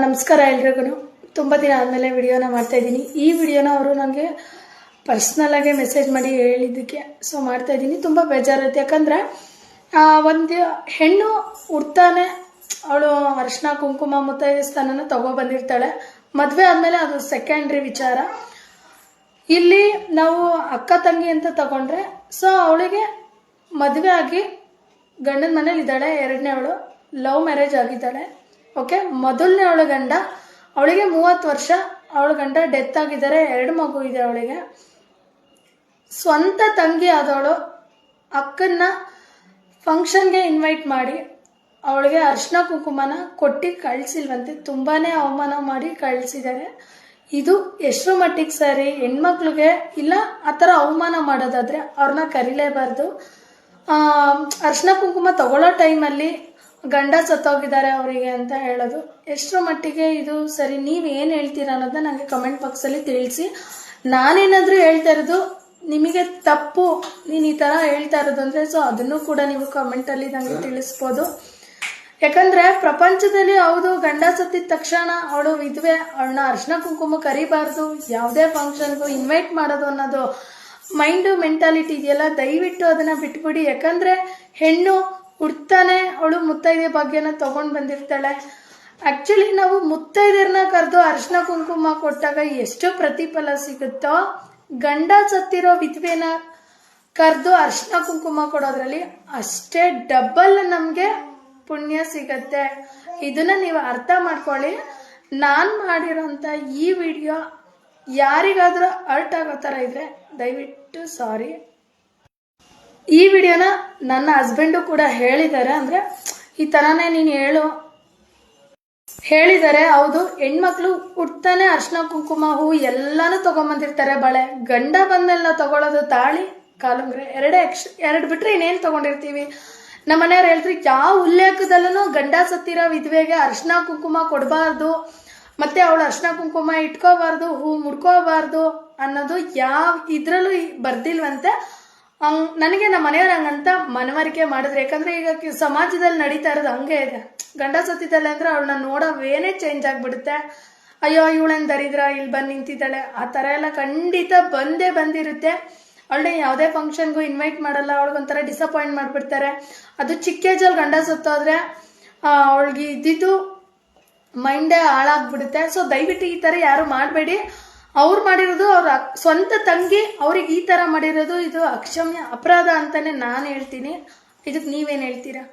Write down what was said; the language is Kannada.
ನಮಸ್ಕಾರ ಎಲ್ರಿಗೂ. ತುಂಬ ದಿನ ಆದಮೇಲೆ ವಿಡಿಯೋನ ಮಾಡ್ತಾಯಿದ್ದೀನಿ. ಈ ವಿಡಿಯೋನ ಅವರು ನನಗೆ ಪರ್ಸ್ನಲಾಗೆ ಮೆಸೇಜ್ ಮಾಡಿ ಹೇಳಿದ್ದಕ್ಕೆ ಮಾಡ್ತಾಯಿದ್ದೀನಿ. ತುಂಬ ಬೇಜಾರಿರುತ್ತೆ. ಯಾಕಂದರೆ ಒಂದು ಹೆಣ್ಣು ಹುಡ್ತಾನೆ ಅವಳು ಅರಿಶಿನ ಕುಂಕುಮ ಮುತ್ತೈದೆ ಸ್ಥಾನನ ತೊಗೊಬಂದಿರ್ತಾಳೆ. ಮದುವೆ ಆದಮೇಲೆ ಅದು ಸೆಕೆಂಡ್ರಿ ವಿಚಾರ. ಇಲ್ಲಿ ನಾವು ಅಕ್ಕ ತಂಗಿ ಅಂತ ತಗೊಂಡ್ರೆ ಅವಳಿಗೆ ಮದುವೆ ಆಗಿ ಗಂಡನ ಮನೇಲಿ ಇದ್ದಾಳೆ. ಎರಡನೇ ಅವಳು ಲವ್ ಮ್ಯಾರೇಜ್ ಆಗಿದ್ದಾಳೆ. ಓಕೆ, ಮೊದಲನೇ ಅವಳ ಗಂಡ, ಅವಳಿಗೆ 30 ವರ್ಷ, ಅವಳ ಗಂಡ ಡೆತ್ ಆಗಿದ್ದಾರೆ. 2 ಮಗು ಇದೆ ಅವಳಿಗೆ. ಸ್ವಂತ ತಂಗಿ ಆದವಳು ಅಕ್ಕನ್ನ ಫಂಕ್ಷನ್ಗೆ ಇನ್ವೈಟ್ ಮಾಡಿ ಅವಳಿಗೆ ಅರಿಶಿನ ಕುಂಕುಮನ ಕೊಟ್ಟು ಕಳಿಸಿಲ್ವಂತೆ. ತುಂಬಾ ಅವಮಾನ ಮಾಡಿ ಕಳಿಸಿದ್ದಾರೆ. ಇದು ಎಷ್ಟರ ಮಟ್ಟಿಗೆ ಸರಿ? ಹೆಣ್ಮಕ್ಳಿಗೆ ಇಲ್ಲ ಆ ಥರ ಅವಮಾನ ಮಾಡೋದಾದರೆ ಅವ್ರನ್ನ ಕರೀಲೇಬಾರ್ದು. ಅರಿಶಿನ ಕುಂಕುಮ ತಗೊಳ್ಳೋ ಟೈಮಲ್ಲಿ ಗಂಡ ಸತ್ತೋಗಿದ್ದಾರೆ ಅವರಿಗೆ ಅಂತ ಹೇಳೋದು ಎಷ್ಟರ ಮಟ್ಟಿಗೆ ಇದು ಸರಿ? ನೀವು ಏನು ಹೇಳ್ತೀರಾ ಅನ್ನೋದನ್ನ ನನಗೆ ಕಮೆಂಟ್ ಬಾಕ್ಸಲ್ಲಿ ತಿಳಿಸಿ. ನಾನೇನಾದರೂ ಹೇಳ್ತಾ ಇರೋದು ನಿಮಗೆ ತಪ್ಪು, ನೀನು ಈ ಥರ ಹೇಳ್ತಾ ಇರೋದು ಅಂದರೆ ಅದನ್ನು ಕೂಡ ನೀವು ಕಮೆಂಟಲ್ಲಿ ನನಗೆ ತಿಳಿಸ್ಬೋದು. ಯಾಕಂದರೆ ಪ್ರಪಂಚದಲ್ಲಿ ಹೌದು, ಗಂಡ ಸತ್ತಿದ ತಕ್ಷಣ ಅವಳು ವಿಧವೆ, ಅವಳನ್ನ ಅರಿಶಿನ ಕುಂಕುಮ ಕರಿಬಾರ್ದು, ಯಾವುದೇ ಫಂಕ್ಷನ್ಗೂ ಇನ್ವೈಟ್ ಮಾಡೋದು ಅನ್ನೋದು ಮೆಂಟಾಲಿಟಿ ಇದೆಯಲ್ಲ, ದಯವಿಟ್ಟು ಅದನ್ನು ಬಿಟ್ಬಿಡಿ. ಯಾಕಂದರೆ ಹೆಣ್ಣು ಹುಡ್ತಾನೆ ಅವಳು ಮುತ್ತೈದೆ ಭಾಗ್ಯನ ತೊಗೊಂಡು ಬಂದಿರ್ತಾಳೆ. ಆ್ಯಕ್ಚುಲಿ ನಾವು ಮುತ್ತೈದೆಯರನ್ನ ಕರೆದು ಅರಿಶಿನ ಕುಂಕುಮ ಕೊಟ್ಟಾಗ ಎಷ್ಟು ಪ್ರತಿಫಲ ಸಿಗುತ್ತೋ, ಗಂಡ ಸತ್ತಿರೋ ವಿಧವೆನ ಕರೆದು ಅರಿಶಿನ ಕುಂಕುಮ ಕೊಡೋದ್ರಲ್ಲಿ ಅಷ್ಟೇ ಡಬಲ್ ನಮಗೆ ಪುಣ್ಯ ಸಿಗತ್ತೆ. ಇದನ್ನ ನೀವು ಅರ್ಥ ಮಾಡ್ಕೊಳ್ಳಿ. ನಾನು ಮಾಡಿರೋಂಥ ಈ ವಿಡಿಯೋ ಯಾರಿಗಾದರೂ ಹರ್ಟ್ ಆಗೋ ಥರ ಇದ್ರೆ ದಯವಿಟ್ಟು ಸಾರಿ. ಈ ವಿಡಿಯೋನ ನನ್ನ ಹಸ್ಬೆಂಡು ಕೂಡ ಹೇಳಿದ್ದಾರೆ. ಅಂದರೆ ಈ ಥರನೇ ನೀನು ಹೇಳಿದ್ದಾರೆ. ಹೌದು, ಹೆಣ್ಮಕ್ಳು ಹುಡ್ತಾನೆ ಅರಿಶಿನ ಕುಂಕುಮ ಹೂ ಎಲ್ಲಾನು ತೊಗೊಂಬಂದಿರ್ತಾರೆ. ಬಳೆ ಗಂಡ ಬಂದೆಲ್ಲ ತಗೊಳ್ಳೋದು ತಾಳಿ ಕಾಲುಂಗ್ರೆ ಎರಡು ಬಿಟ್ರೆ ಇನ್ನೇನು ತೊಗೊಂಡಿರ್ತೀವಿ. ನಮ್ಮ ಮನೆಯವ್ರು ಹೇಳ್ತಾರೆ, ಯಾವ ಉಲ್ಲೇಖದಲ್ಲೂ ಗಂಡ ಸತ್ತಿರೋ ವಿಧವೆಗೆ ಅರಿಶಿನ ಕುಂಕುಮ ಕೊಡಬಾರ್ದು, ಮತ್ತೆ ಅವಳು ಅರಿಶಿನ ಕುಂಕುಮ ಇಟ್ಕೋಬಾರ್ದು, ಹೂ ಮುಡ್ಕೋಬಾರ್ದು ಅನ್ನೋದು ಯಾವ ಇದ್ರಲ್ಲೂ ಬರ್ದಿಲ್ವಂತೆ. ನನಗೆ ನಮ್ಮ ಮನೆಯವ್ರು ಹಂಗಂತ ಮನವರಿಕೆ ಮಾಡಿದ್ರು. ಯಾಕಂದ್ರೆ ಈಗ ಸಮಾಜದಲ್ಲಿ ನಡೀತಾ ಇರೋದು ಹಂಗೆ ಇದೆ. ಗಂಡ ಸತ್ತಿದ್ದಾಳೆ ಅಂದ್ರೆ ಅವಳನ್ನ ನೋಡೋ ವೇನೇ ಚೇಂಜ್ ಆಗ್ಬಿಡುತ್ತೆ. ಅಯ್ಯೋ ಇವಳೇನು ದರಿದ್ರ ಇಲ್ಲಿ ಬಂದು ನಿಂತಿದ್ದಾಳೆ, ಆ ಥರ ಎಲ್ಲ ಖಂಡಿತ ಬಂದಿರುತ್ತೆ. ಅವಳನ್ನ ಯಾವುದೇ ಫಂಕ್ಷನ್ಗೂ ಇನ್ವೈಟ್ ಮಾಡಲ್ಲ. ಅವಳಿಗೊಂಥರ ಡಿಸಪಾಯಿಂಟ್ ಮಾಡಿಬಿಡ್ತಾರೆ. ಅದು ಚಿಕ್ಕ ಏಜಲ್ಲಿ ಗಂಡ ಸತ್ತೋದ್ರೆ ಅವಳಿಗೆ ಇದ್ದಿದ್ದು ಮೈಂಡೇ ಹಾಳಾಗ್ಬಿಡುತ್ತೆ. ದಯವಿಟ್ಟು ಈ ಥರ ಯಾರು ಮಾಡಬೇಡಿ. ಅವ್ರು ಮಾಡಿರೋದು ಅವ್ರ ಸ್ವಂತ ತಂಗಿ, ಅವ್ರಿಗೆ ಈ ಥರ ಮಾಡಿರೋದು ಇದು ಅಕ್ಷಮ್ಯ ಅಪರಾಧ ಅಂತಾನೆ ನಾನು ಹೇಳ್ತೀನಿ. ಇದಕ್ಕೆ ನೀವೇನು ಹೇಳ್ತೀರಾ?